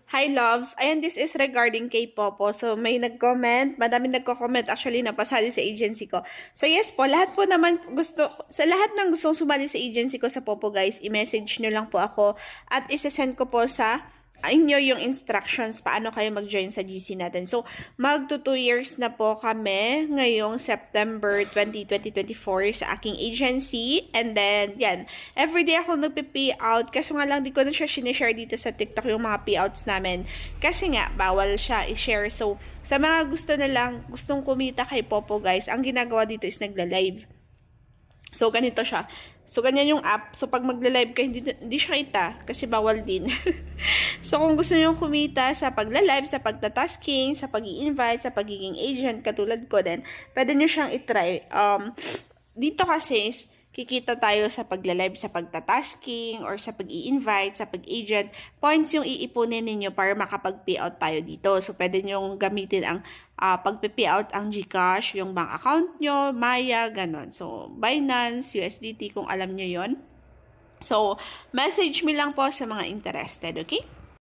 Hi loves, ayan this is regarding kay Popo. So may nag-comment, madami nagko-comment actually na pasali sa agency ko. So yes po, lahat po naman gusto, sa lahat ng gustong sumali sa agency ko sa Popo guys, i-message nyo lang po ako at isa-send ko po sa inyo yung instructions paano kayo mag-join sa GC natin. So, magto 2 years na po kami ngayong September 2024 sa aking agency. And then, yan. Everyday ako nagpi-pay out. Kasi nga lang, di ko na siya sinishare dito sa TikTok yung mga payouts namin. Kasi nga, bawal siya i-share. So, sa mga gusto na lang, gustong kumita kay Popo guys, ang ginagawa dito is nagla-live. So, ganito siya. So, ganyan yung app. So, pag magla-live ka, hindi siya kita kasi bawal din. So, kung gusto nyo kumita sa pagla-live, sa pagtatasking, sa pag-i-invite, sa pagiging agent, katulad ko din, pwede nyo siyang itry. Dito kasi, kikita tayo sa pagla-live, sa pagtatasking, or sa pag-i-invite, sa pag-agent. Points yung iipunin ninyo para makapag-payout tayo dito. So, pwede nyo gamitin ang pag-payout ang GCash, yung bank account nyo, Maya, ganon. So, Binance, USDT, kung alam nyo yon. So, message me lang po sa mga interested, okay?